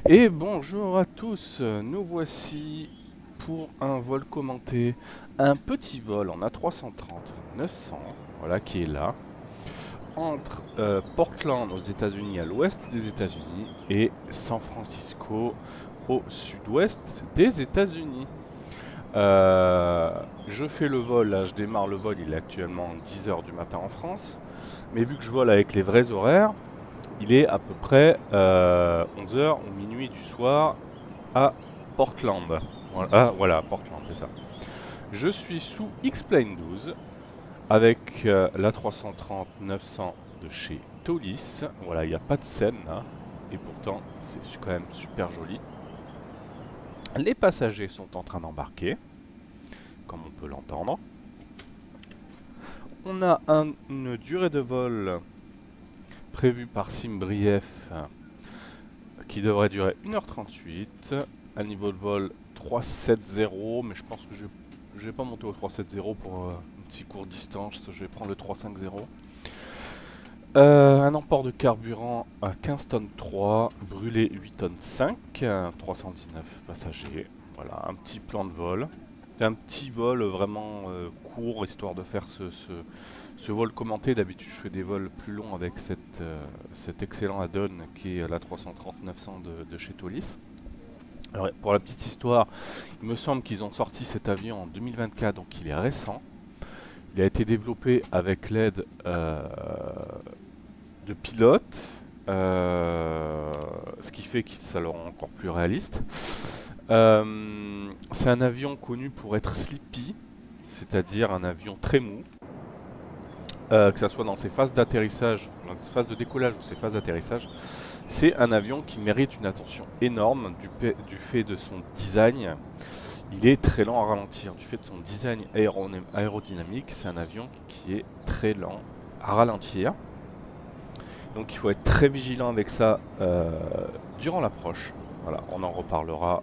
Et bonjour à tous, nous voici pour un vol commenté, un petit vol en A330-900, voilà qui est là, entre Portland aux États-Unis à l'ouest des États-Unis et San Francisco au sud-ouest des États-Unis. Je fais le vol, là je démarre le vol, il est actuellement 10 h du matin en France, mais vu que je vole avec les vrais horaires, il est à peu près 11 h ou minuit du soir à Portland. Voilà, voilà, Portland, c'est ça. Je suis sous X-Plane 12 avec la 330-900 de chez Tolis. Voilà, il n'y a pas de scène là. Et pourtant, c'est quand même super joli. Les passagers sont en train d'embarquer, comme on peut l'entendre. On a une durée de vol prévue par Simbrief qui devrait durer 1h38. Un niveau de vol 370, mais je pense que je vais pas monter au 370 pour un petit court distance, je vais prendre le 350. Un emport de carburant à 15 tonnes 3, brûlé 8 tonnes 5, 319 passagers. Voilà, un petit plan de vol. C'est un petit vol vraiment court, histoire de faire ce vol commenté. D'habitude, je fais des vols plus longs avec cet excellent add-on qui est la 330-900 de chez Tolis. Alors, pour la petite histoire, il me semble qu'ils ont sorti cet avion en 2024, donc il est récent. Il a été développé avec l'aide de pilotes, ce qui fait que ça le rend encore plus réaliste. C'est un avion connu pour être sleepy, c'est-à-dire un avion très mou, que ce soit dans ses phases d'atterrissage, dans ses phases de décollage ou ses phases d'atterrissage. C'est un avion qui mérite une attention énorme du fait de son design. Il est très lent à ralentir. Du fait de son design aérodynamique, c'est un avion qui est très lent à ralentir. Donc il faut être très vigilant avec ça durant l'approche. Voilà, on en reparlera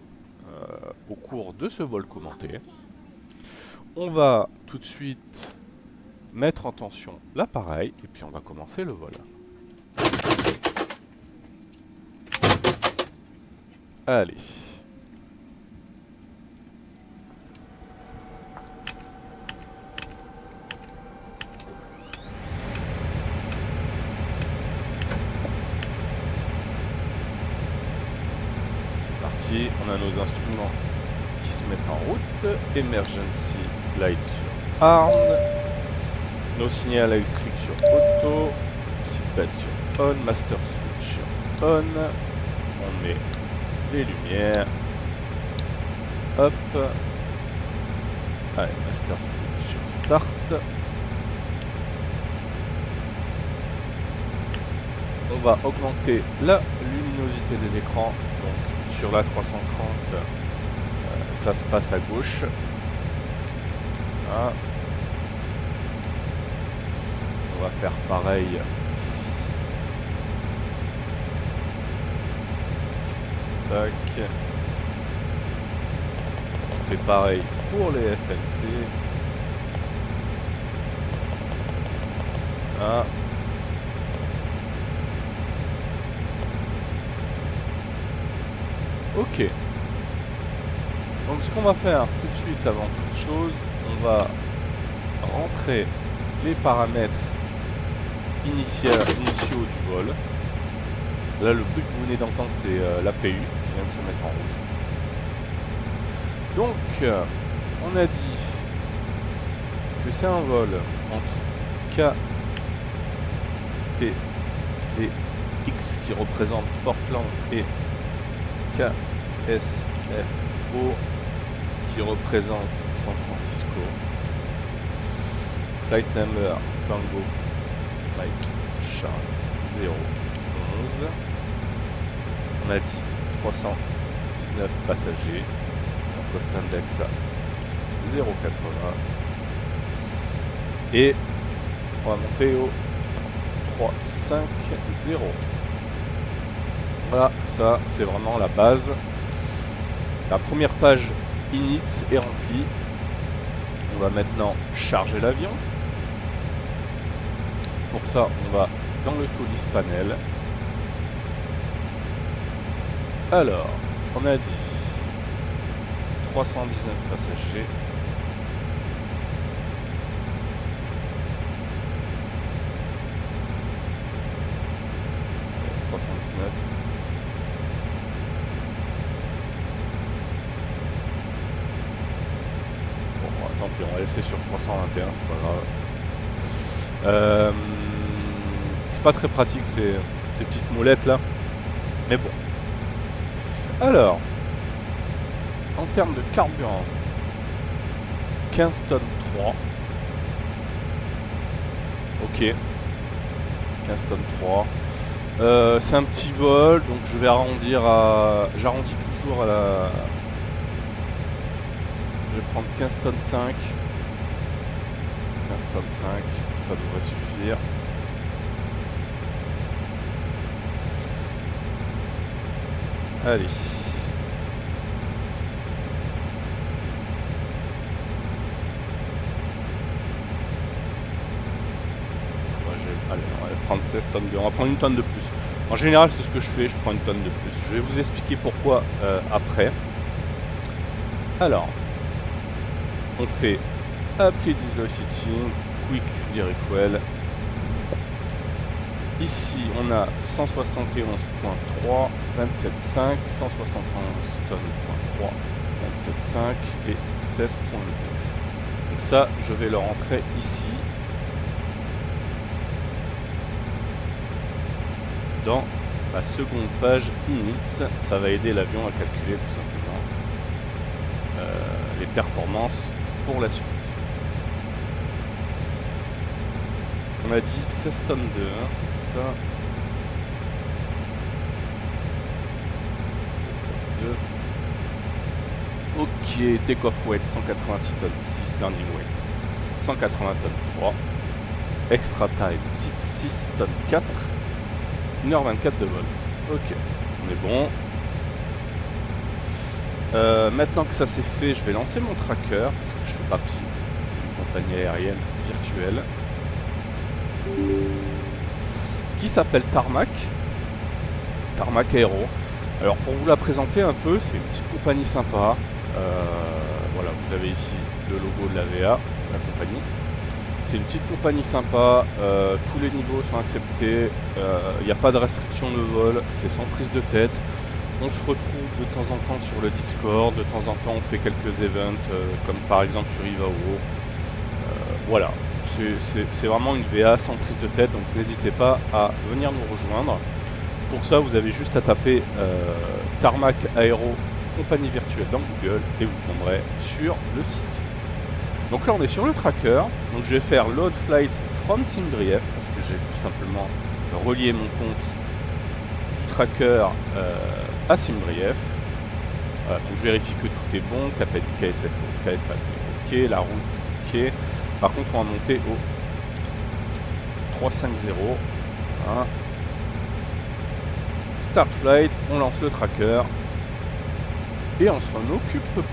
au cours de ce vol commenté. On va tout de suite mettre en tension l'appareil et puis on va commencer le vol. Allez. C'est parti, on a nos instruments qui se mettent en route. Emergency light sur armed. Nos signaux électriques sur auto. Seatbelt sur on. Master switch sur on. On met les lumières. Hop. Allez, master switch sur start. On va augmenter la luminosité des écrans. Donc sur la 330, ça se passe à gauche. Voilà. On va faire pareil ici. Tac. On fait pareil pour les FMC. Ah. Ok. Donc ce qu'on va faire tout de suite avant toute chose, on va rentrer les paramètres initiaux du vol. Là le bruit que vous venez d'entendre c'est l'APU qui vient de se mettre en route. Donc on a dit que c'est un vol entre K, P et X qui représente Portland et KSFO qui représente San Francisco. Flight number Tango Mike Charles 011. On a dit 319 passagers. On poste index à 0,80. Et on va monter au 350. Voilà, ça c'est vraiment la base. La première page init est remplie. On va maintenant charger l'avion. Pour ça, on va dans le Tolis panel. Alors, on a dit 319 passagers. Bon, tant pis, on va laisser sur 321, c'est pas grave. C'est pas très pratique ces petites molettes là, mais bon. Alors, en termes de carburant, 15 tonnes 3. Ok. 15 tonnes 3. C'est un petit vol, donc je vais arrondir à... J'arrondis toujours à la... Je vais prendre 15 tonnes 5. 15 tonnes 5, ça devrait suffire. Allez. Allez, on va prendre 16 tonnes de... On va prendre une tonne de plus. En général, c'est ce que je fais, je prends une tonne de plus. Je vais vous expliquer pourquoi après. Alors, on fait Apply Velocity, Quick Refuel. Ici, on a 171.3, 27.5, 171 tonnes, 3, 27.5 et 16.2. Donc ça, je vais le rentrer ici. Dans la seconde page init, ça va aider l'avion à calculer tout simplement les performances pour la suite. On a dit 16 tonnes de 1, c'est ça. 16 tonnes 2. Ok, take-off weight 186 tonnes 6, landing weight 180 tonnes 3. Extra time 6 tonnes 4. 1h24 de vol. Ok, on est bon. Maintenant que ça c'est fait, je vais lancer mon tracker, parce que je fais partie d'une compagnie aérienne virtuelle qui s'appelle Tarmac. Tarmac Aero. Alors pour vous la présenter un peu, c'est une petite compagnie sympa. Voilà, vous avez ici le logo de la VA, la compagnie. C'est une petite compagnie sympa, tous les niveaux sont acceptés, il n'y a pas de restriction de vol, c'est sans prise de tête. On se retrouve de temps en temps sur le Discord, de temps en temps on fait quelques events, comme par exemple sur Ivao. Voilà, c'est vraiment une VA sans prise de tête, donc n'hésitez pas à venir nous rejoindre. Pour ça, vous avez juste à taper Tarmac Aero compagnie virtuelle dans Google et vous tomberez sur le site. Donc là on est sur le tracker, donc je vais faire load flight from Simbrief parce que j'ai tout simplement relié mon compte du tracker à Simbrief. Voilà, donc je vérifie que tout est bon, KSFO, KFA ok, la route ok. Par contre on va monter au 350. Hein. Start flight, on lance le tracker et on s'en occupe plus.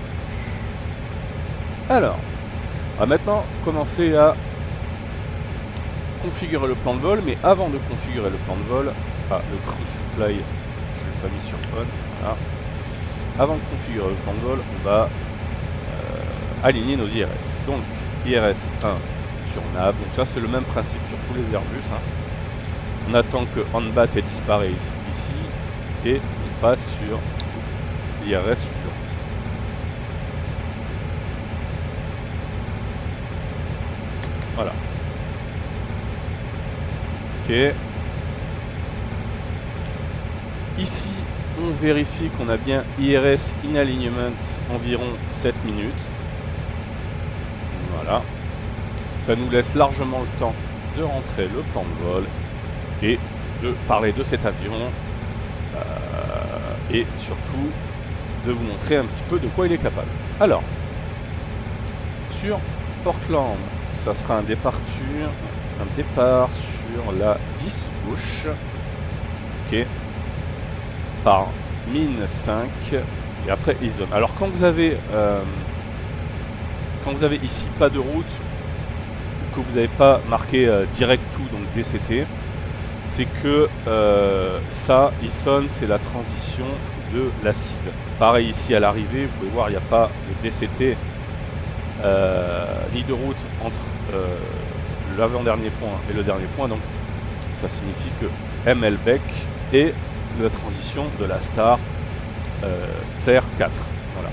Alors, on va maintenant commencer à configurer le plan de vol, mais avant de configurer le plan de vol, le crew supply, je ne l'ai pas mis sur on, voilà. Avant de configurer le plan de vol, on va aligner nos IRS. Donc, IRS 1 sur nav, donc ça c'est le même principe sur tous les Airbus. Hein. On attend que on-bat ait disparu ici, et on passe sur l'IRS suivante. Voilà. Ok. Ici, on vérifie qu'on a bien IRS in alignment environ 7 minutes. Voilà. Ça nous laisse largement le temps de rentrer le plan de vol et de parler de cet avion et surtout de vous montrer un petit peu de quoi il est capable. Alors, sur Portland, ça sera un départ sur la 10 gauche, ok, par mine 5 et après ISOM. Alors quand vous avez ici pas de route ou que vous n'avez pas marqué direct tout, donc DCT, c'est que ça, Ison, c'est la transition de l'acide. Pareil ici à l'arrivée, vous pouvez voir, il n'y a pas de DCT ni de route entre l'avant-dernier point et le dernier point, donc ça signifie que MLBEC est la transition de la star Star 4. Voilà.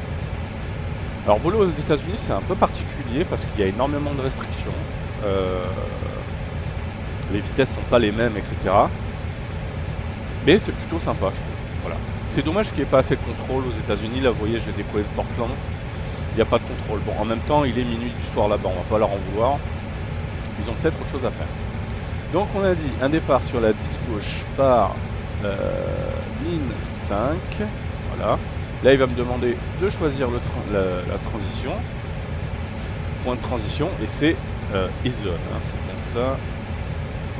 Alors voler aux États-Unis c'est un peu particulier parce qu'il y a énormément de restrictions. Les vitesses sont pas les mêmes, etc. Mais c'est plutôt sympa, je trouve. Voilà. C'est dommage qu'il n'y ait pas assez de contrôle aux États-Unis. Là, vous voyez, j'ai décollé de Portland. Il n'y a pas de contrôle. Bon, en même temps, il est minuit du soir là-bas. On va pas leur en vouloir. Ils ont peut-être autre chose à faire. Donc, on a dit un départ sur la 10 gauche par mine 5. Voilà. Là, il va me demander de choisir la transition. Point de transition. Et c'est Ison. Hein, c'est bien ça.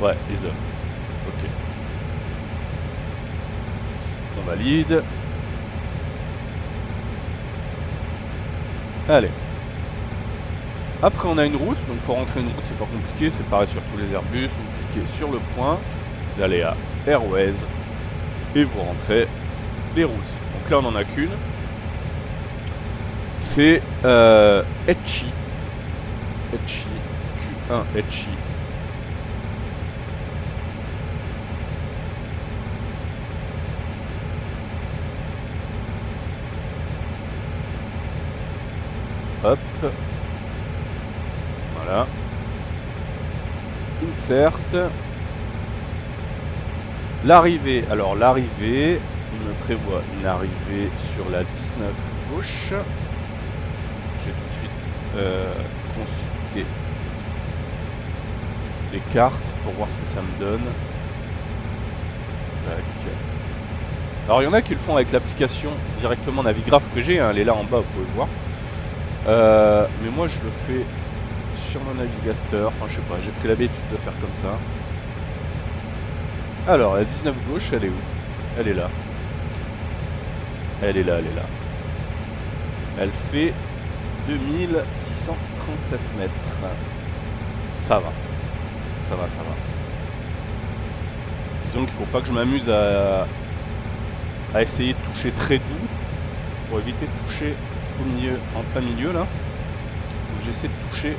Ouais, Ison. Ok. On valide. Allez. Après on a une route, donc pour rentrer une route c'est pas compliqué, c'est pareil sur tous les Airbus, vous cliquez sur le point, vous allez à Airways et vous rentrez les routes. Donc là on n'en a qu'une. C'est Etchi. Etchi. Q1 Etchi. Hop. Voilà. Insert. L'arrivée. Alors l'arrivée, il me prévoit une arrivée sur la 19 gauche. Je vais tout de suite consulter les cartes pour voir ce que ça me donne. Tac. Alors il y en a qui le font avec l'application directement Navigraph que j'ai, hein, elle est là en bas, vous pouvez le voir. Mais moi je le fais sur mon navigateur, enfin je sais pas, j'ai pris l'habitude de faire comme ça. Alors la 19 gauche, elle est où? Elle est là. Elle est là, elle est là. Elle fait 2637 mètres. Ça va. Ça va, ça va. Disons qu'il faut pas que je m'amuse à essayer de toucher très doux pour éviter de toucher au milieu, en plein milieu là. Donc j'essaie de toucher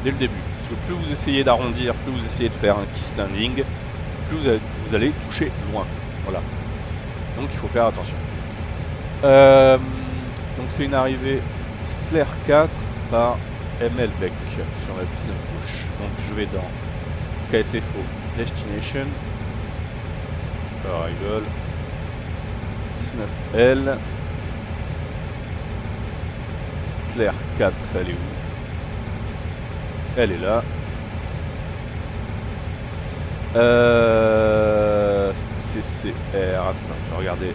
dès le début. Parce que plus vous essayez d'arrondir, plus vous essayez de faire un kiss landing, plus vous allez toucher loin. Voilà. Donc il faut faire attention. Donc c'est une arrivée Star 4 par MLBEC sur la 19 gauche. Donc je vais dans KSFO Destination Arrival 19L Star 4, elle est où? Elle est là. CCR, attends, je vais regarder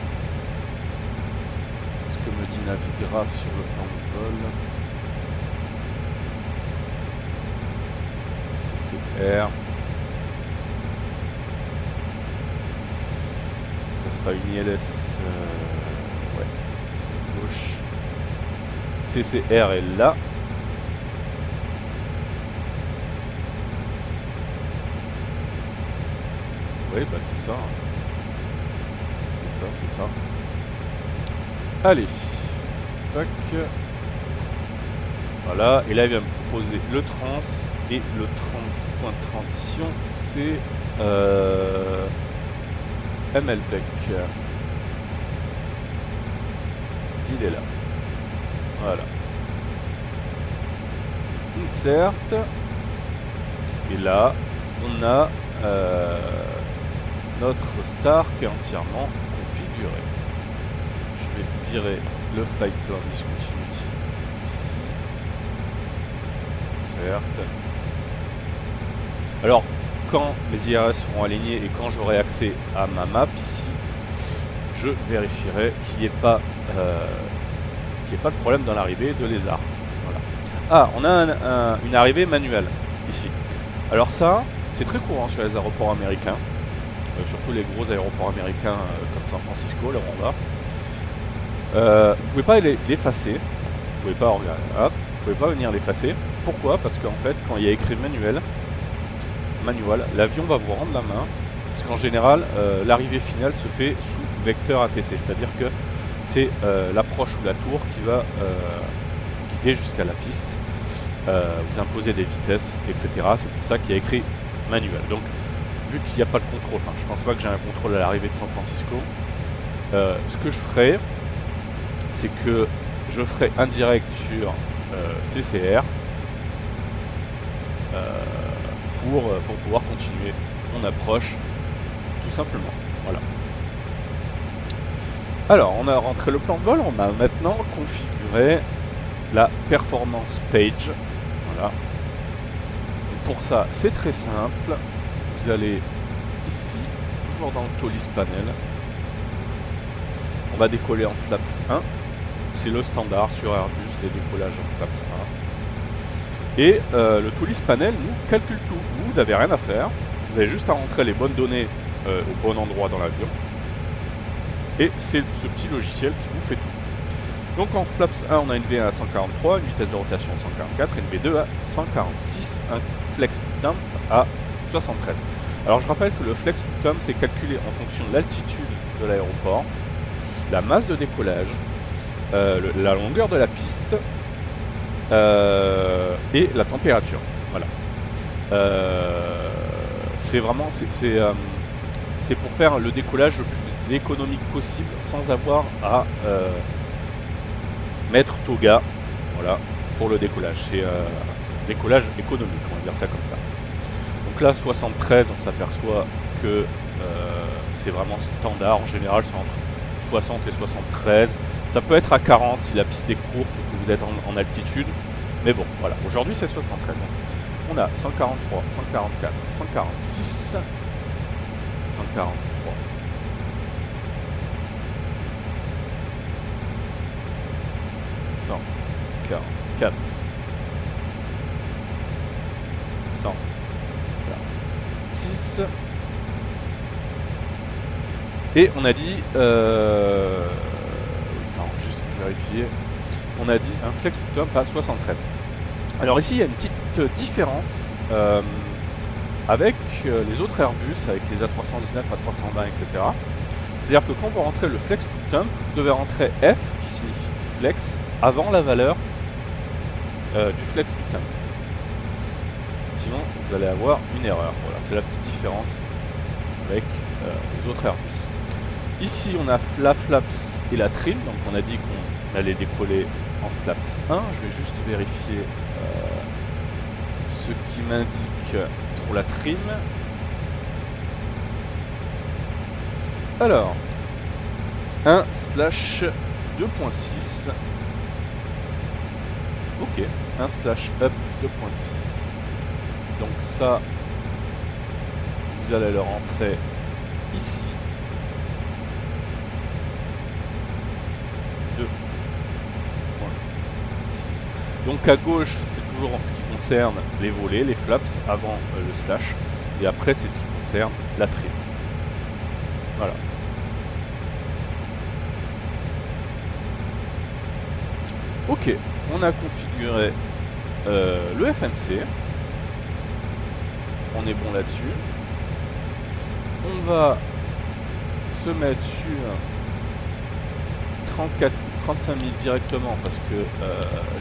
ce que me dit Navigraph sur le plan de vol. CCR. Ça sera une ILS. Ouais, c'est gauche. CCR est là. Oui, bah c'est ça. C'est ça, c'est ça. Allez. Tac. Voilà. Et là, il va me proposer le trans. Et le point de transition, c'est MLBEC. Il est là. Voilà. Insert. Et là, on a notre star qui est entièrement configuré. Je vais virer le flight plan discontinuity ici. Certes. Alors, quand mes IRS seront alignés et quand j'aurai accès à ma map ici, je vérifierai qu'il n'y ait pas de problème dans l'arrivée de lézard. Voilà. Ah, on a une arrivée manuelle ici. Alors ça, c'est très courant sur les aéroports américains, surtout les gros aéroports américains comme San Francisco, là où on va. Vous pouvez pas l'effacer, vous pouvez pas regarder, hop, vous pouvez pas venir l'effacer. Pourquoi? Parce qu'en fait, quand il y a écrit manuel, manual, l'avion va vous rendre la main, parce qu'en général, l'arrivée finale se fait sous vecteur ATC, c'est-à-dire que c'est l'approche ou la tour qui va guider jusqu'à la piste, vous imposer des vitesses, etc. C'est pour ça qu'il y a écrit manuel. Donc, vu qu'il n'y a pas de contrôle, enfin, je pense pas que j'ai un contrôle à l'arrivée de San Francisco, ce que je ferai, c'est que je ferai un direct sur CCR pour pouvoir continuer mon approche, tout simplement. Voilà. Alors, on a rentré le plan de vol, on a maintenant configuré la performance page. Voilà. Donc pour ça, c'est très simple. Vous allez ici, toujours dans le Tolis panel. On va décoller en flaps 1. C'est le standard sur Airbus, les décollages en flaps 1. Et le Tolis panel nous calcule tout. Vous n'avez rien à faire. Vous avez juste à rentrer les bonnes données au bon endroit dans l'avion. Et c'est ce petit logiciel qui vous fait tout. Donc en flaps 1, on a une V1 à 143, une vitesse de rotation à 144, une V2 à 146, un flex to temp à 73. Alors je rappelle que le flex to temp, c'est calculé en fonction de l'altitude de l'aéroport, la masse de décollage, la longueur de la piste et la température. Voilà. C'est vraiment c'est pour faire le décollage le plus économique possible sans avoir à mettre toga, voilà, pour le décollage. C'est décollage économique, on va dire ça comme ça. Donc là 73, on s'aperçoit que c'est vraiment standard. En général c'est entre 60 et 73. Ça peut être à 40 si la piste est courte ou que vous êtes en altitude, mais bon voilà, aujourd'hui c'est 73. On a 143, 144, 146, 143, 144, 146. Et on a dit, oui, ça enregistre, je vérifier. On a dit un flex to temp à 73. Alors ici, il y a une petite différence avec les autres Airbus, avec les A319, A320, etc. C'est-à-dire que quand vous rentrez le flex to temp, vous devez rentrer F, qui signifie flex, avant la valeur du flex to temp. Sinon, vous allez avoir une erreur. Voilà, c'est la petite différence avec les autres Airbus. Ici, on a la flaps et la trim, donc on a dit qu'on allait décoller en flaps 1. Je vais juste vérifier ce qui m'indique pour la trim. Alors, 1/2.6. Ok, 1/up 2.6. Donc ça, vous allez le rentrer ici. 2.6. Donc à gauche, c'est toujours en ce qui concerne les volets, les flaps, avant le slash. Et après, c'est ce qui concerne la trim. Voilà. Ok, on a configuré le FMC. On est bon là-dessus. On va se mettre sur 35 000 directement parce que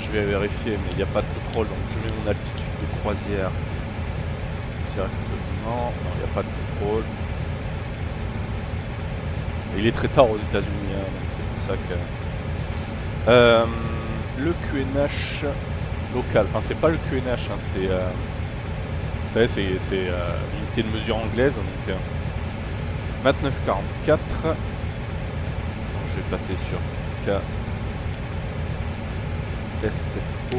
je vais vérifier, mais il n'y a pas de contrôle, donc je mets mon altitude de croisière directement. Non, il n'y a pas de contrôle. Et il est très tard aux États-Unis, hein, donc c'est pour ça que le QNH local, enfin c'est pas le QNH, hein, c'est vous savez, c'est unité de mesure anglaise, donc 2944. Donc, je vais passer sur KSFO.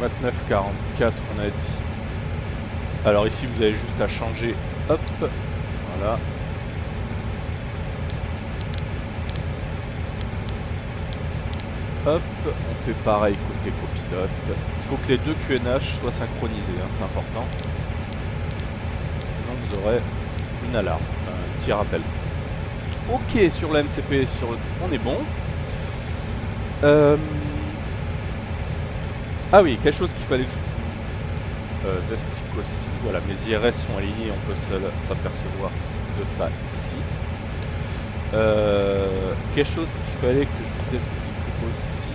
2944, on a dit. Alors ici, vous avez juste à changer, hop, voilà. Hop, on fait pareil côté copilote. Il faut que les deux QNH soient synchronisés, hein, c'est important. Sinon vous aurez une alarme, enfin, un petit rappel. Ok, sur la MCP, on est bon. Ah oui, quelque chose qu'il fallait que explique aussi, voilà, mes IRS sont alignés, on peut s'apercevoir de ça ici. Quelque chose qu'il fallait que je vous explique aussi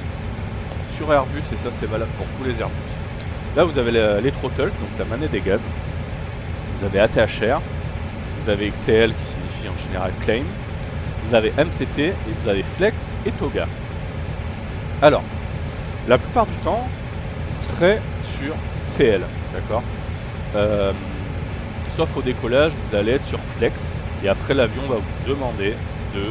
sur Airbus, et ça c'est valable pour tous les Airbus. Là vous avez les throttles, donc la manette des gaz, vous avez ATHR, vous avez XCL qui signifie en général claim, vous avez MCT et vous avez flex et toga. Alors, la plupart du temps, vous serez sur CL, d'accord, sauf au décollage, vous allez être sur flex, et après l'avion va vous demander de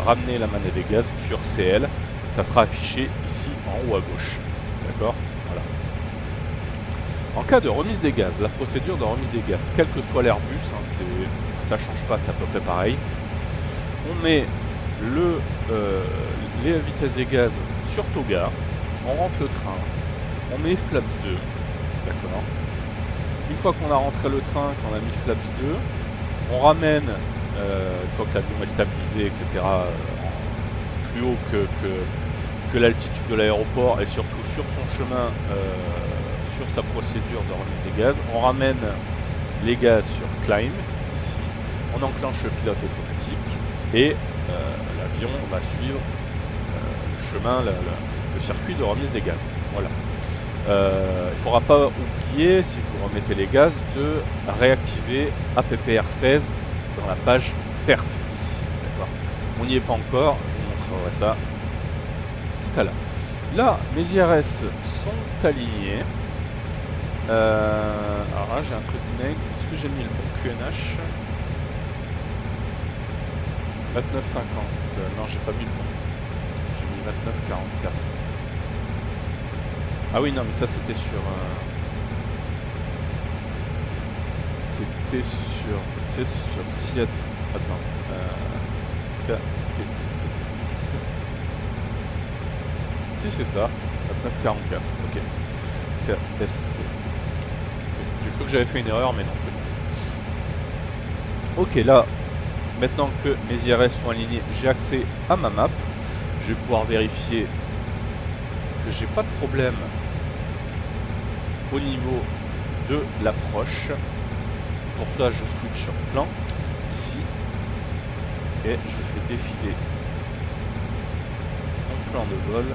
ramener la manette des gaz sur CL. Ça sera affiché ici en haut à gauche, d'accord, voilà. En cas de remise des gaz, la procédure de remise des gaz, quel que soit l'Airbus, hein, ça change pas, c'est à peu près pareil. On met les vitesses des gaz sur toga, on rentre le train, on met flaps 2, d'accord. Une fois qu'on a rentré le train, qu'on a mis flaps 2, on ramène, une fois que l'avion est stabilisé, etc., plus haut que l'altitude de l'aéroport et surtout sur son chemin, sur sa procédure de remise des gaz, on ramène les gaz sur climb, ici, on enclenche le pilote automatique et l'avion va suivre le chemin, le circuit de remise des gaz. Voilà. Il ne faudra pas oublier, si vous remettez les gaz, de réactiver APPR Phase dans la page perf ici. On n'y est pas encore, je vous montrerai ça tout à l'heure. Là, mes IRS sont alignés. Alors là, j'ai un truc neg. Est-ce que j'ai mis le bon QNH? 29,50. Non, j'ai pas mis le bon. J'ai mis 29,44. Ah oui, non, mais ça c'était sur... c'était sur... c'est sur Seattle. Attends. Si c'est ça. 29,44. Ok. KSC. J'ai cru que j'avais fait une erreur, mais non, c'est bon. Ok, là, maintenant que mes IRS sont alignés, j'ai accès à ma map. Je vais pouvoir vérifier que j'ai pas de problème au niveau de l'approche. Pour ça, je switch sur plan, ici, et je fais défiler mon plan de vol.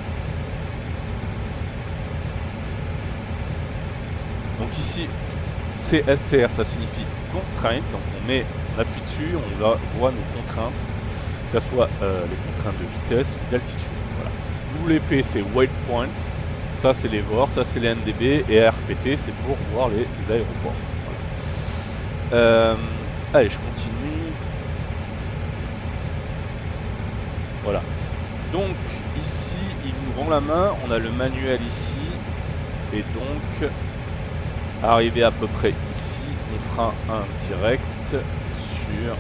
Donc ici, CSTR, ça signifie constraint, donc on appuie dessus, on voit nos contraintes, que ce soit les contraintes de vitesse ou d'altitude. Voilà. WP c'est waypoint, ça c'est les VOR, ça c'est les NDB, et RPT c'est pour voir les aéroports. Voilà. Allez, je continue. Voilà. Donc ici, il nous rend la main, on a le manuel ici, et donc... arrivé à peu près ici, on fera un direct sur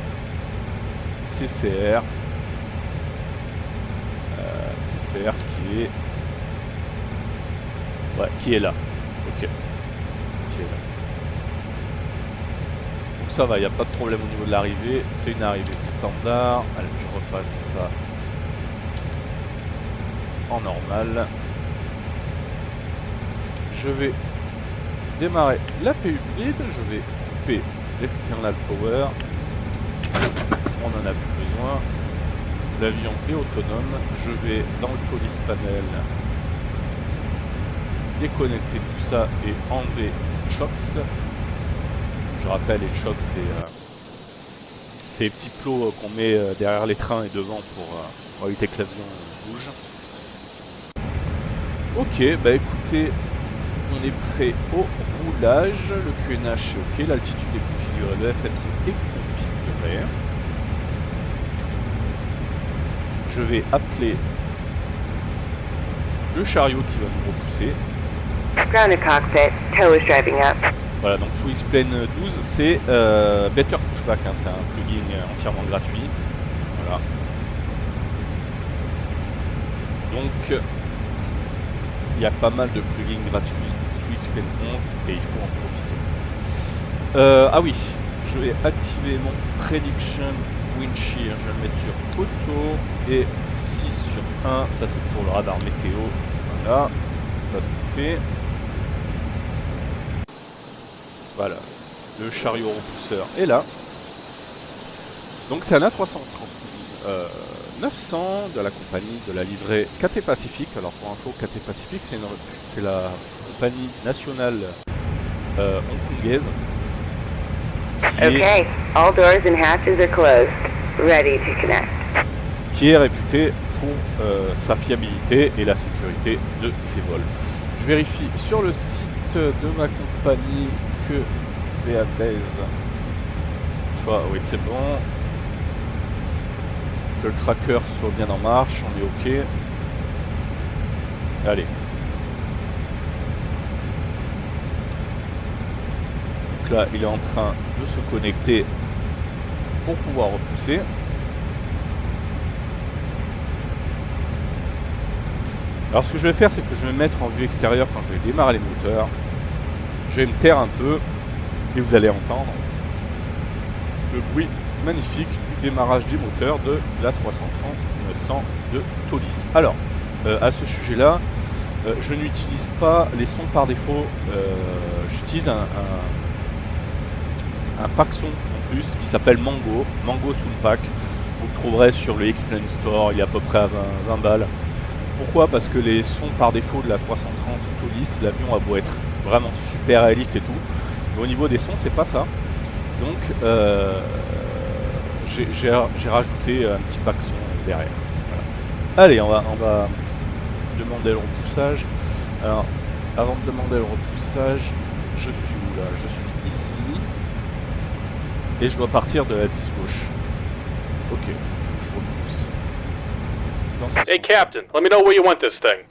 CCR. CCR qui est là. Ok. Qui est là. Donc ça va, il n'y a pas de problème au niveau de l'arrivée. C'est une arrivée standard. Allez, je repasse ça en normal. Je vais démarrer la PU grid, je vais couper l'external power, on n'en a plus besoin, l'avion est autonome, je vais dans le police panel déconnecter tout ça et enlever chocks. Je rappelle, les chocks c'est les petits plots qu'on met derrière les trains et devant pour éviter que l'avion bouge. Ok, bah écoutez, on est prêt au roulage, le QNH est ok, l'altitude est configurée, le FMC est configuré. Je vais appeler le chariot qui va nous repousser. Ground cockpit, tow is driving up. Voilà, donc sous X-Plane 12, c'est Better Pushback, hein, c'est un plugin entièrement gratuit. Voilà. Donc, il y a pas mal de plugins gratuits sous X-Plane 11 et il faut en profiter. Ah oui, je vais activer mon Prediction Wind Shear, je vais le mettre sur auto et 6 sur 1, ça c'est pour le radar météo. Voilà, ça c'est fait. Voilà, le chariot repousseur est là. Donc c'est un A330 900 de la compagnie de la livrée KT Pacific. Alors pour info, KT Pacific c'est la compagnie nationale hongkongaise. Okay, all doors and hatches are closed. Ready to connect. Qui est réputée pour sa fiabilité et la sécurité de ses vols. Je vérifie sur le site de ma compagnie que VABase soit, oui c'est bon, que le tracker soit bien en marche, on est ok. Allez. Donc là il est en train de se connecter pour pouvoir repousser. Alors ce que je vais faire, c'est que je vais me mettre en vue extérieure quand je vais démarrer les moteurs. Je vais me taire un peu et vous allez entendre le bruit magnifique du démarrage des moteurs de la 330-900 de Tolis. Alors, à ce sujet-là, je n'utilise pas les sons par défaut. J'utilise un pack son en plus qui s'appelle Mango Sound Pack. Vous le trouverez sur le X-Plane Store, il est à peu près à 20 balles. Pourquoi? Parce que les sons par défaut de la 330 Tolis, l'avion a beau être vraiment super réaliste et tout, mais au niveau des sons c'est pas ça. Donc j'ai rajouté un petit pack son derrière. Voilà. Allez, on va demander le repoussage. Alors avant de demander le repoussage, je suis où là? Je suis ici et je dois partir de la vis gauche. Ok, je repousse. Hey Captain, let me know where you want this thing.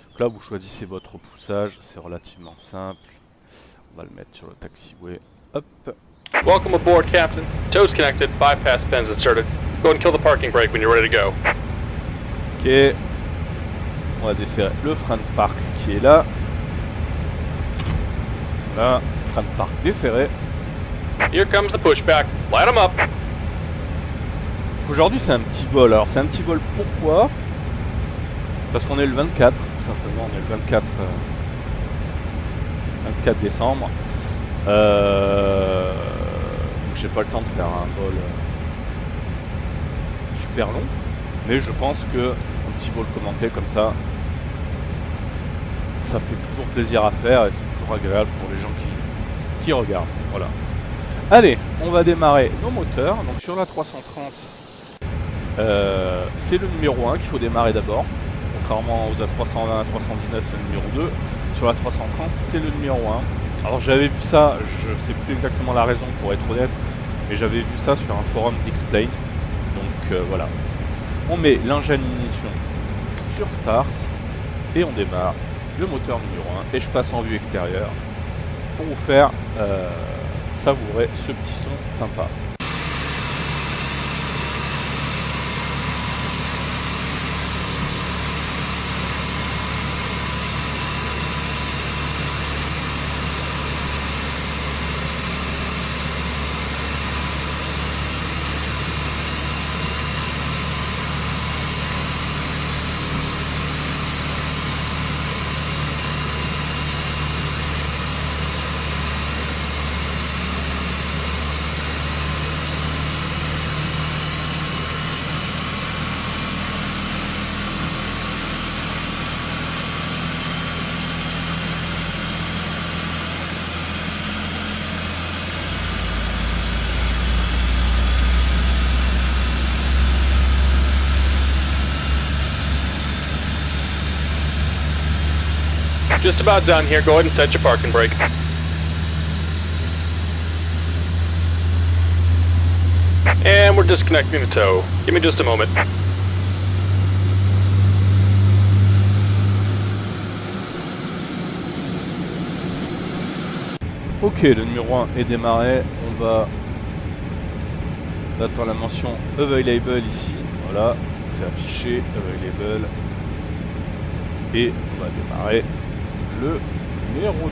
Donc là vous choisissez votre repoussage, c'est relativement simple. On va le mettre sur le taxiway. Hop. Welcome aboard, Captain. Toes connected, bypass pins inserted. Go and kill the parking brake when you're ready to go. Ok. On va desserrer le frein de parc qui est là. Voilà, frein de parc desserré. Here comes the pushback. Light 'em up. Aujourd'hui c'est un petit vol. Alors c'est un petit vol pourquoi? Parce qu'on est le 24, tout simplement. On est le 24 décembre. Donc j'ai pas le temps de faire un vol super long. Mais je pense que un petit vol commenté comme ça, ça fait toujours plaisir à faire et c'est toujours agréable pour les gens qui regardent. Voilà. Allez, on va démarrer nos moteurs. Donc sur la 330, c'est le numéro 1 qu'il faut démarrer d'abord. Contrairement aux A320, A319, c'est le numéro 2. Sur la 330, c'est le numéro 1. Alors j'avais vu ça, je sais plus exactement la raison pour être honnête, mais j'avais vu ça sur un forum d'X-Plane. Donc voilà. On met l'engin ignition sur Start et on démarre le moteur numéro 1 et je passe en vue extérieure pour vous faire savourer ce petit son sympa. Just about done here. Go ahead and set your parking brake. And we're disconnecting the tow. Give me just a moment. Ok, le numéro 1 est démarré. On va attendre la mention Available ici. Voilà, c'est affiché Available. Et on va démarrer le numéro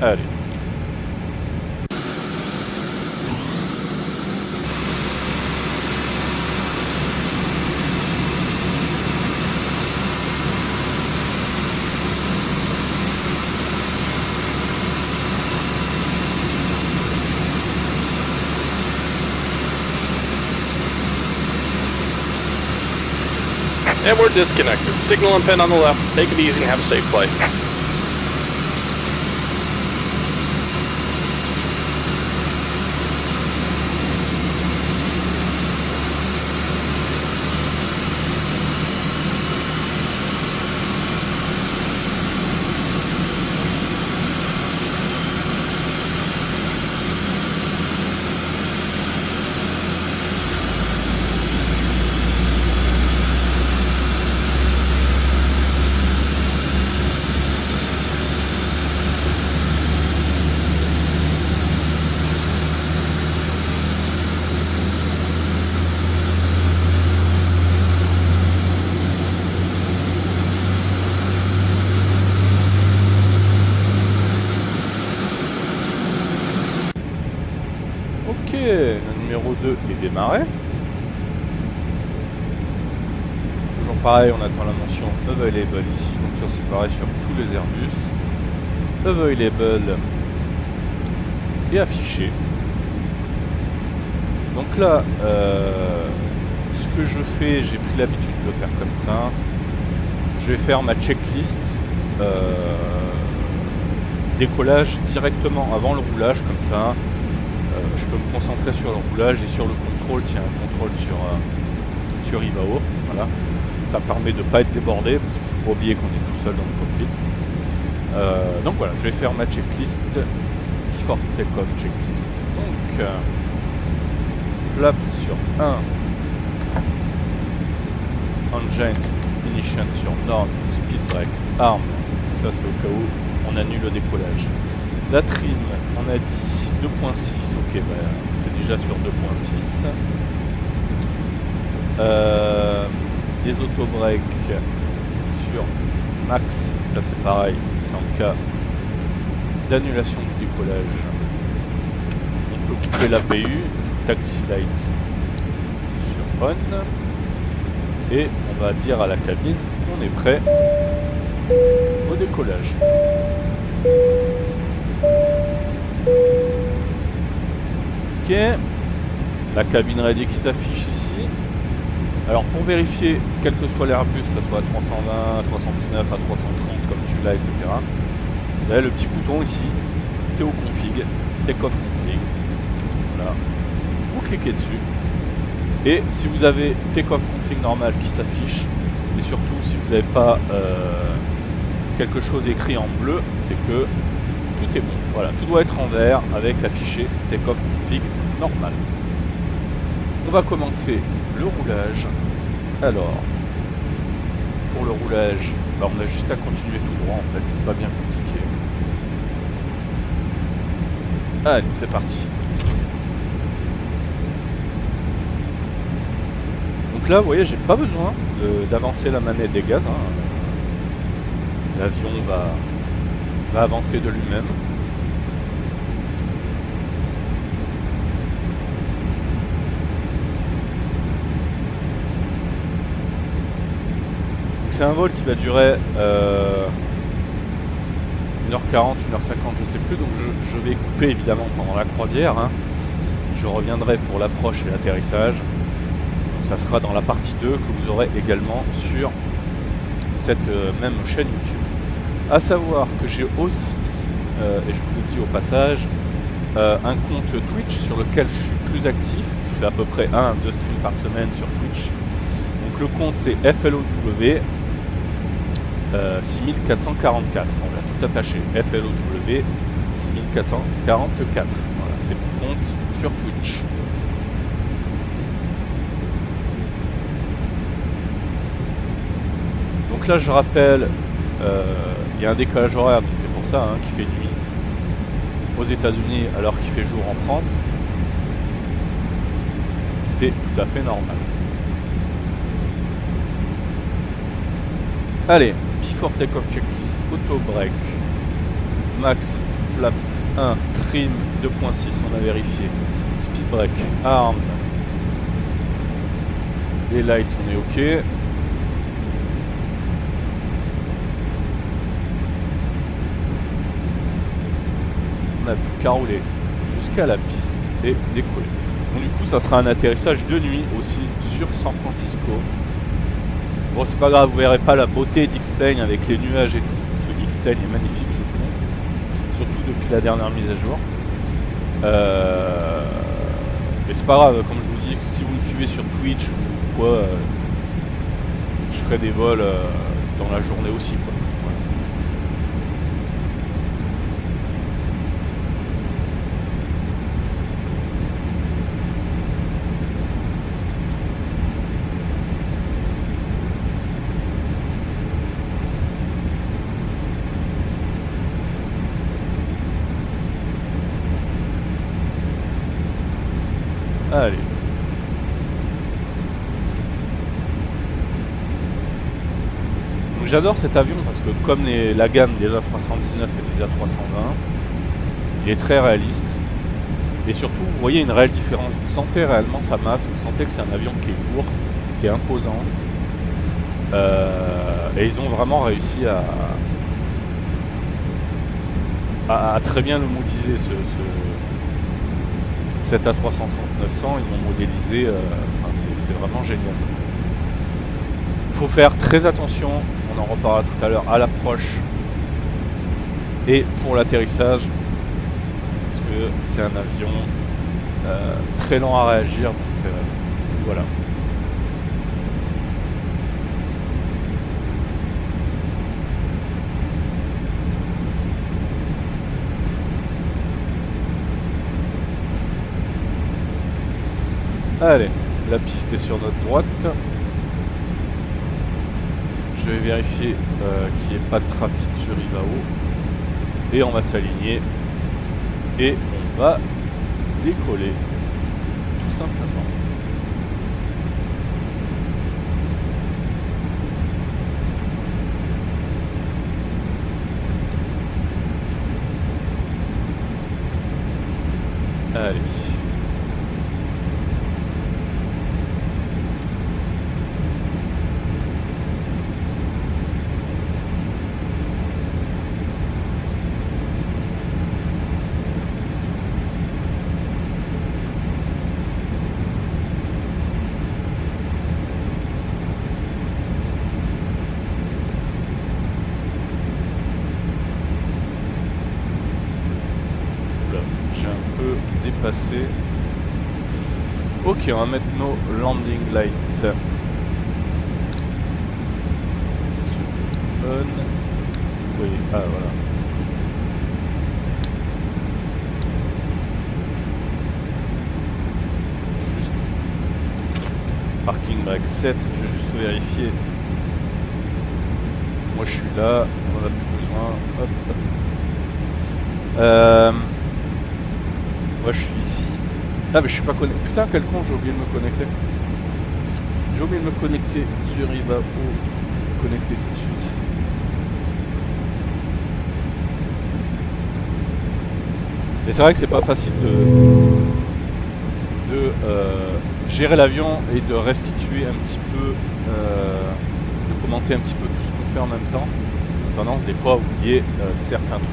2. Allez. And we're disconnected. Signal and pin on the left. Take it easy and have a safe flight. Ok, le numéro 2 est démarré. Toujours pareil, on attend la mention Available ici, donc ça c'est pareil sur tous les Airbus. Available est affiché. Donc là, ce que je fais, j'ai pris l'habitude de le faire comme ça. Je vais faire ma checklist décollage directement avant le roulage, comme ça. Je peux me concentrer sur le roulage et sur le contrôle s'il y a un contrôle sur IVAO. Voilà. Ça permet de ne pas être débordé parce qu'il ne faut pas oublier qu'on est tout seul dans le cockpit. Donc voilà, je vais faire ma checklist. For takeoff checklist. Donc, flaps sur 1. Engine ignition sur norme, speed brake, arm. Ça c'est au cas où on annule le décollage. La trim, on a dit 2.6, ok, bah, c'est déjà sur 2.6. Les autobreaks sur max, ça c'est pareil, c'est en cas d'annulation du décollage. On peut couper l'APU, taxi light sur on, et on va dire à la cabine qu'on est prêt au décollage. Ok, la cabine ready qui s'affiche ici. Alors pour vérifier, quel que soit l'Airbus, que ce soit à 320, à 319, à 330 comme celui-là, etc. Vous avez le petit bouton ici, TO config, takeoff config. Voilà, vous cliquez dessus. Et si vous avez takeoff config normal qui s'affiche, et surtout si vous n'avez pas quelque chose écrit en bleu, c'est que tout est bon. Voilà, tout doit être en vert avec l'affiché takeoff config normal. On va commencer le roulage. Alors, pour le roulage, bah on a juste à continuer tout droit en fait, c'est pas bien compliqué. Allez, c'est parti. Donc là, vous voyez, j'ai pas besoin d'avancer la manette des gaz. Hein. L'avion va avancer de lui-même. C'est un vol qui va durer 1h40, 1h50, je sais plus, donc je vais couper évidemment pendant la croisière. Hein. Je reviendrai pour l'approche et l'atterrissage. Donc ça sera dans la partie 2 que vous aurez également sur cette même chaîne YouTube. A savoir que j'ai aussi, et je vous le dis au passage, un compte Twitch sur lequel je suis plus actif. Je fais à peu près 1-2 streams par semaine sur Twitch. Donc le compte c'est FLOW 6444. On va tout attacher. FLOW 6444. Voilà, c'est mon compte sur Twitch. Donc là je rappelle, il y a un décalage horaire, donc c'est pour ça hein, qu'il fait nuit aux États-Unis alors qu'il fait jour en France. C'est tout à fait normal. Allez, before takeoff checklist, auto break, max, flaps 1, trim 2.6, on a vérifié, speed break, arm, les lights, on est ok. On n'a plus qu'à rouler jusqu'à la piste et décoller. Donc du coup ça sera un atterrissage de nuit aussi sur San Francisco. Bon, c'est pas grave, vous verrez pas la beauté d'X-Plane avec les nuages et tout. Parce que X-Plane est magnifique, je trouve. Surtout depuis la dernière mise à jour. Mais c'est pas grave, comme je vous dis, si vous me suivez sur Twitch ou quoi, je ferai des vols dans la journée aussi, quoi. Allez. Donc j'adore cet avion parce que comme la gamme des A319 et des A320, il est très réaliste. Et surtout, vous voyez une réelle différence. Vous sentez réellement sa masse, vous sentez que c'est un avion qui est lourd, qui est imposant. Et ils ont vraiment réussi à très bien le modéliser cet A330-900, ils l'ont modélisé, c'est vraiment génial. Il faut faire très attention, on en reparlera tout à l'heure, à l'approche et pour l'atterrissage, parce que c'est un avion très lent à réagir, donc voilà. Allez, la piste est sur notre droite. Je vais vérifier qu'il n'y ait pas de trafic sur Ivao. Et on va s'aligner. Et on va décoller. Tout simplement. Allez. Dépassé. Ok, on va mettre nos landing lights on. Oui, ah voilà. Juste parking brake 7, je vais juste vérifier. Moi je suis là, on en a plus besoin. Hop, hop. Moi je suis ici. Ah mais je suis pas connecté. Putain quel con, j'ai oublié de me connecter. J'ai oublié de me connecter sur Ivao. Connecter tout de suite. Et c'est vrai que c'est pas facile de gérer l'avion et de restituer un petit peu, de commenter un petit peu tout ce qu'on fait en même temps. On a tendance des fois à oublier certains trucs.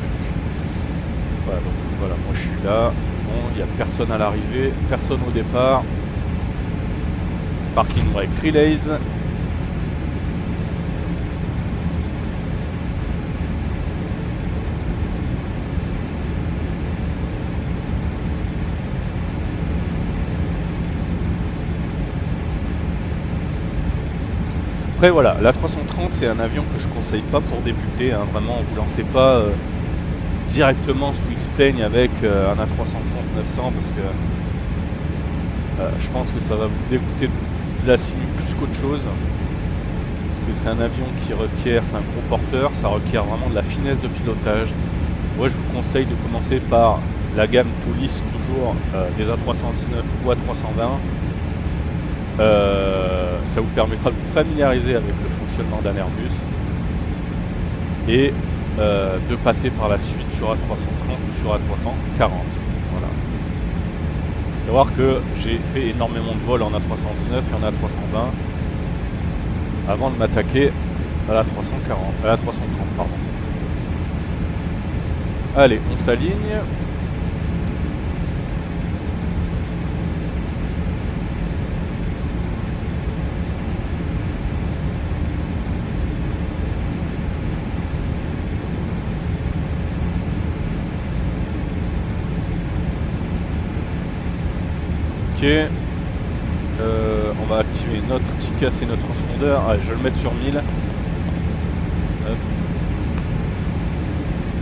Voilà, donc voilà, moi je suis là, c'est bon, il n'y a personne à l'arrivée, personne au départ. Parking brake relays. Après voilà, la 330 c'est un avion que je conseille pas pour débuter, hein, vraiment vous lancez pas directement sous X-Plane avec un A330-900 parce que je pense que ça va vous dégoûter de la simu plus qu'autre chose, parce que c'est un avion qui requiert, c'est un gros porteur, ça requiert vraiment de la finesse de pilotage. Moi je vous conseille de commencer par la gamme tout lisse toujours des A319 ou A320. Ça vous permettra de vous familiariser avec le fonctionnement d'un Airbus et de passer par la suite sur A330 ou sur A340. Voilà. Faut savoir que j'ai fait énormément de vols en A319 et en A320 avant de m'attaquer à la 340, à la 330 pardon. Allez, on s'aligne. Ok. On va activer notre ticket, c'est notre transpondeur. Allez, je vais le mettre sur 1000.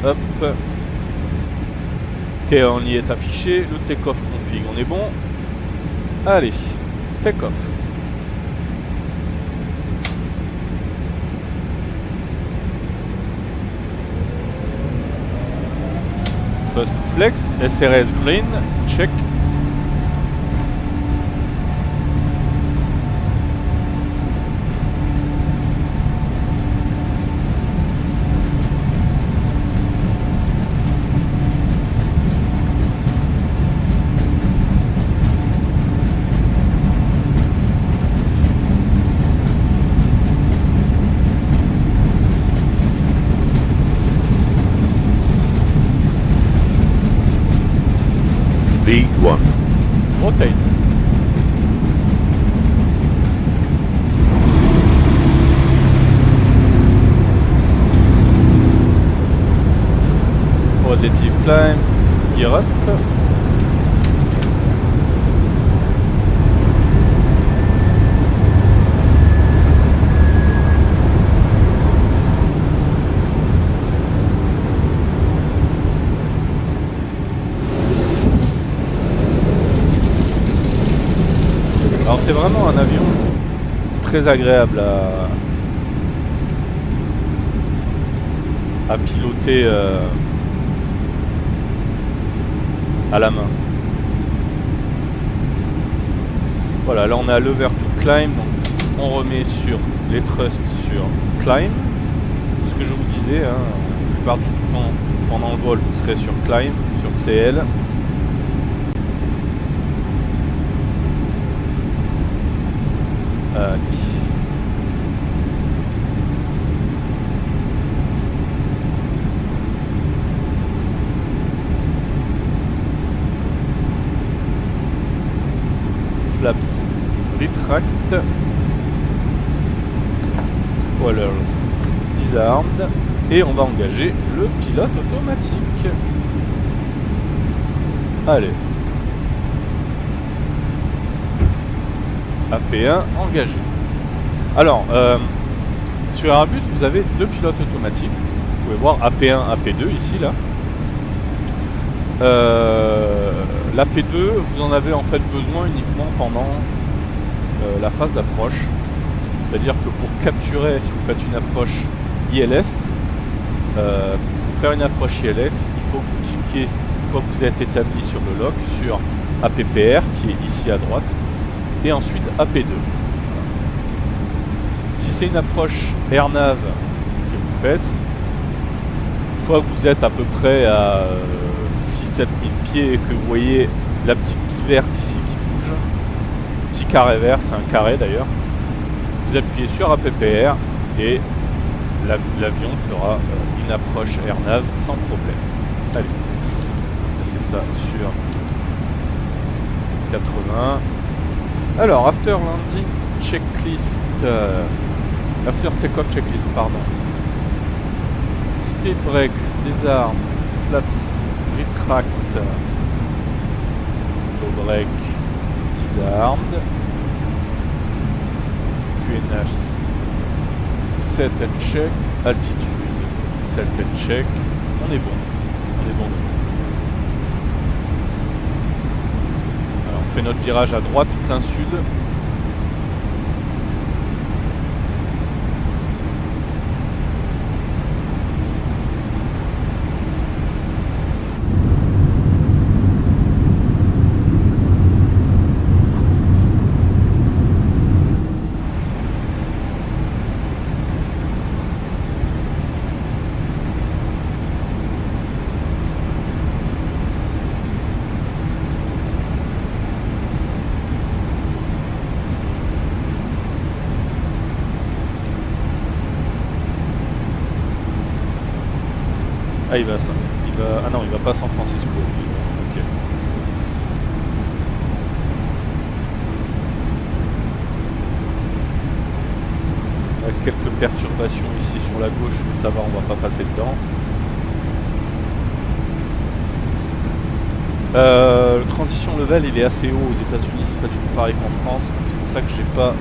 Hop. Hop. Ok, on y est affiché. Le take-off config, on est bon. Allez, take-off. Thrust to flex, SRS green, check. V1. Rotate. Positive climb, gear up. Alors c'est vraiment un avion très agréable à piloter à la main. Voilà, là on a lever to climb, donc on remet sur les thrusts sur climb. Ce que je vous disais, hein, la plupart du temps pendant le vol vous serez sur climb, sur CL. Allez. Flaps retract. Spoilers disarmed. Et on va engager le pilote automatique. Allez. AP1 engagé. Alors, sur Airbus, vous avez deux pilotes automatiques. Vous pouvez voir AP1, AP2 ici, là. L'AP2, vous en avez en fait besoin uniquement pendant la phase d'approche. C'est-à-dire que pour capturer, si vous faites une approche ILS, pour faire une approche ILS, il faut que vous cliquez, une fois que vous êtes établi sur le lock, sur APPR, qui est ici à droite, et ensuite AP2. Si c'est une approche AirNav que vous faites, une fois que vous êtes à peu près à 6-7 000 pieds et que vous voyez la petite pile verte ici qui bouge, petit carré vert, c'est un carré d'ailleurs, vous appuyez sur APPR et l'avion fera une approche AirNav sans problème. Allez, c'est ça sur 80. Alors, after landing checklist, after take-off checklist, pardon. Speed brake, disarm, flaps, retract, low brake, disarmed, QNH, set and check, altitude, set and check, on est bon, on est bon. On fait notre virage à droite, plein sud. Ah, il va ah non, il va pas à San Francisco. Ok. On a quelques perturbations ici sur la gauche, mais ça va, on va pas passer dedans. Le transition level il est assez haut aux États-Unis, c'est pas du tout pareil qu'en France. C'est pour ça que j'ai pas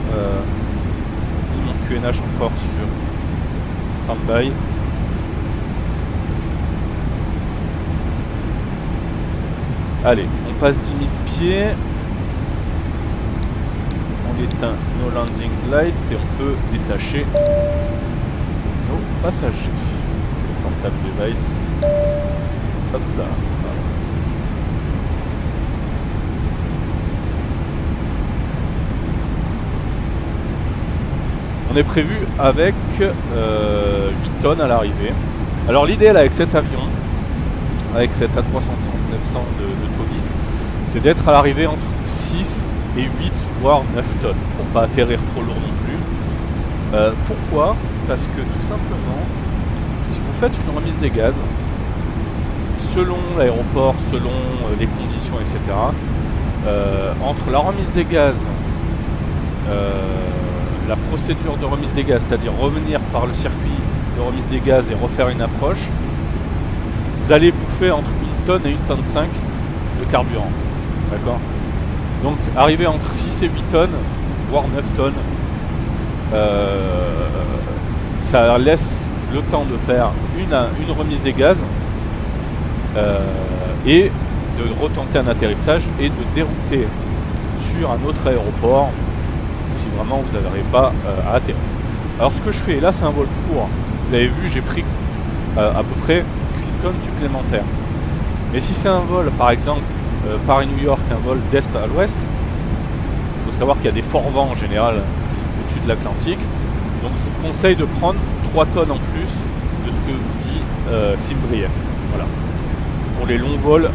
mis mon QNH encore sur standby. Allez, on passe 10 000 pieds. On éteint nos landing lights et on peut détacher nos passagers. Portable device. Hop là. Voilà. On est prévu avec 8 tonnes à l'arrivée. Alors l'idéal avec cet avion, avec cet A330-900 de Tovis, c'est d'être à l'arrivée entre 6 et 8 voire 9 tonnes pour pas atterrir trop lourd non plus. Pourquoi? Parce que tout simplement, si vous faites une remise des gaz, selon l'aéroport, selon les conditions, etc., entre la remise des gaz, la procédure de remise des gaz, c'est-à-dire revenir par le circuit de remise des gaz et refaire une approche, vous allez bouffer entre 1 tonne et 1 tonne 5 de carburant. D'accord? Donc arriver entre 6 et 8 tonnes, voire 9 tonnes, ça laisse le temps de faire une remise des gaz et de retenter un atterrissage et de dérouter sur un autre aéroport si vraiment vous n'arrivez pas à atterrir. Alors ce que je fais, là c'est un vol court, vous avez vu j'ai pris à peu près qu'une tonne supplémentaire. Mais si c'est un vol par exemple Paris-New York, un vol d'est à l'ouest, il faut savoir qu'il y a des forts vents en général au-dessus de l'Atlantique, donc je vous conseille de prendre 3 tonnes en plus de ce que vous dit Simbrief. Voilà. Pour les longs vols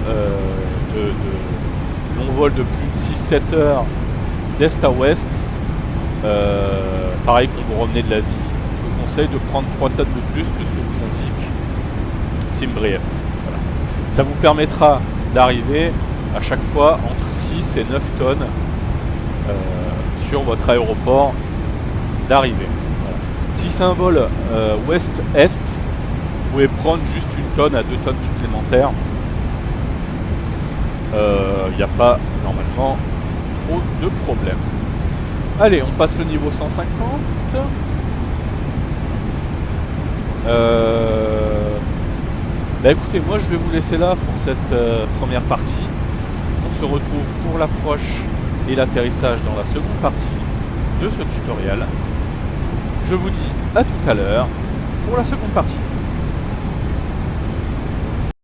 de plus de 6-7 heures d'est à ouest, pareil quand vous revenez de l'Asie, je vous conseille de prendre 3 tonnes de plus que ce que vous indique Simbrief. Voilà. Ça vous permettra d'arriver à chaque fois entre 6 et 9 tonnes sur votre aéroport d'arrivée. Voilà. Si c'est un vol ouest-est, vous pouvez prendre juste 1 tonne à 2 tonnes supplémentaires. Il n'y a pas normalement trop de problème. Allez, on passe le niveau 150. Bah écoutez, moi je vais vous laisser là pour cette première partie. On se retrouve pour l'approche et l'atterrissage dans la seconde partie de ce tutoriel. Je vous dis à tout à l'heure pour la seconde partie.